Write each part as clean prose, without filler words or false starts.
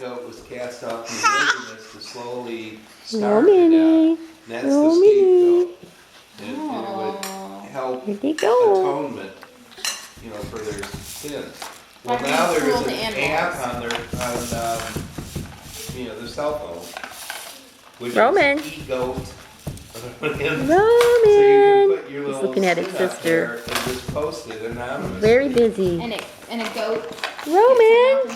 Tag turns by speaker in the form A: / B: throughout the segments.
A: goat was cast off in the wilderness to slowly
B: No,
A: starve to
B: Minnie.
A: death. That's
B: No,
A: the
B: Minnie.
A: scapegoat. And it would help
B: Here they go.
A: atonement, for their sins. Well,
C: By
A: now
C: being
A: there is
C: cruel
A: an
C: to
A: app
C: animals.
A: on their cell phone, which
B: Roman.
A: is eGoat.
B: Roman.
A: So you can put your
B: He's
A: little
B: looking at his
A: skin up
B: sister.
A: there and just post it anonymously.
B: Very busy.
C: And a goat.
B: Roman.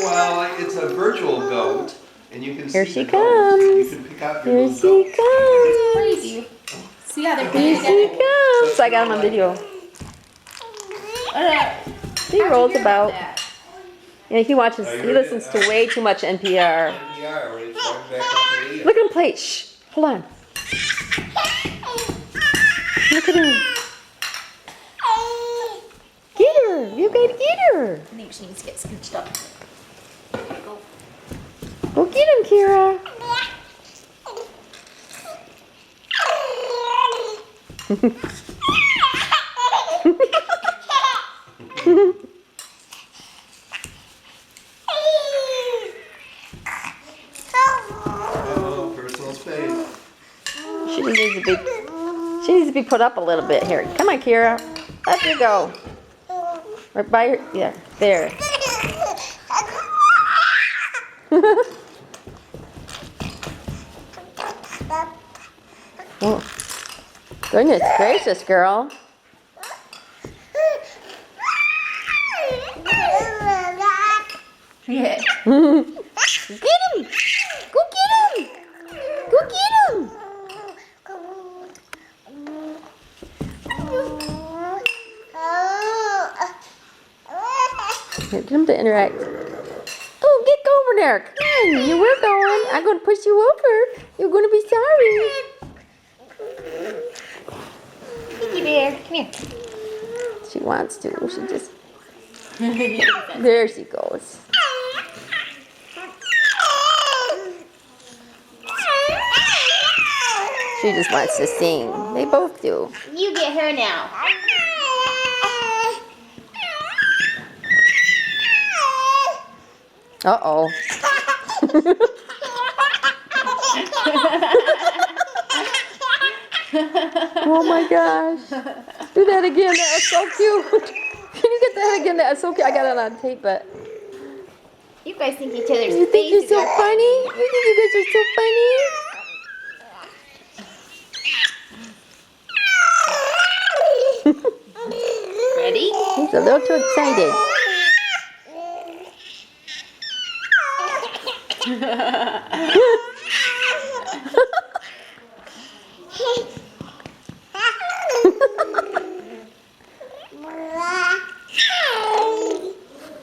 A: Well, it's a virtual goat, and you can
B: Here
A: see
B: she
A: the goat.
B: comes.
A: You can pick out your
B: Here
A: little
B: she
A: goat.
B: comes.
C: Crazy. See how they're
B: Here
C: playing
B: she
C: together?
B: comes. I got him on video. He
C: How'd you
B: rolls
C: hear
B: about.
C: that?
B: Yeah, he listens to way too much NPR.
A: NPR, where it's right back up to the
B: Look at him play. Shh. Hold on. Look at him. Get her. You gotta get her.
C: I think she needs to get scooched up. Go.
B: Go get him, Kira.
A: Oh, personal space.
B: She needs to be put up a little bit here. Come on, Kira. Up you go. Right by her. Yeah, there. Oh. Goodness gracious, girl.
C: Yeah.
B: Get him! Go get him! Go get him! Get him to interact. Oh, get over there. Come on, you were going. I'm going to push you over. You're going to be sorry.
C: Pinky bear, come here.
B: She wants to. She just... There she goes. She just wants to sing. They both do.
C: You get her now.
B: Uh-oh. Oh my gosh. Do that again. That was so cute. Can you get that again? That was so cute. I got it on tape, but...
C: You guys think each other's
B: You think you're
C: faces
B: so
C: are
B: funny? You think you guys are so funny?
C: ready?
B: He's a little too excited.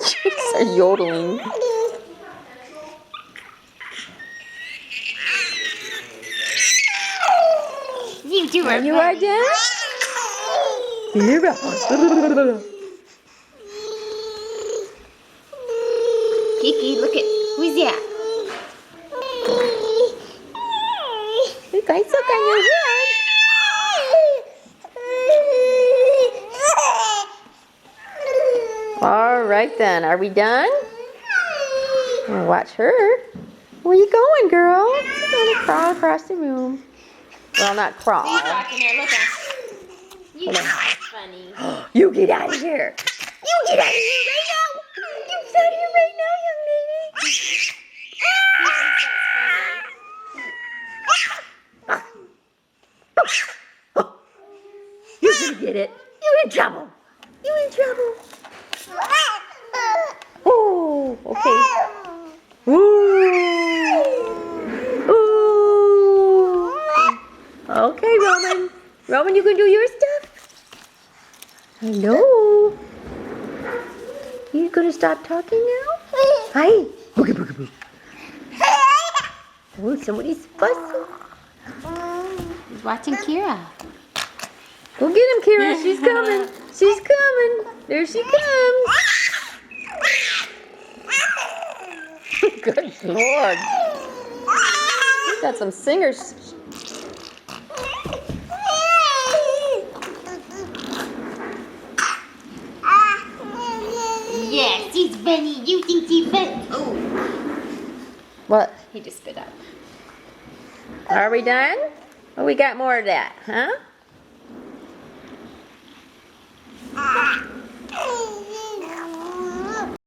B: She's yodeling.
C: You two are
B: You are done?
C: Kiki, look at who's that?
B: You guys look on your head. All right then, are we done? We'll watch her. Where you going, girl? She's gonna crawl across the room. Well, not crawl.
C: He's rocking her. Look at. You
B: Hold on.
C: guys are funny.
B: You get out of here. You get out of here right now. You get out of here right now, young lady. You're gonna get it. You're in trouble. You're in trouble. Oh, okay. Ooh. Ooh. Okay, Roman. Roman, you can do your stuff? Hello. You gonna stop talking now? Hi. Boogie, boogie, boogie. Oh, somebody's fussing.
C: He's watching Kira.
B: Go get him, Kira. She's coming. She's coming. There she comes. Good Lord. We've got some singers.
C: Yes, she's funny. You think she's funny? Oh.
B: What?
C: He just spit out.
B: Are we done? Oh, we got more of that, huh?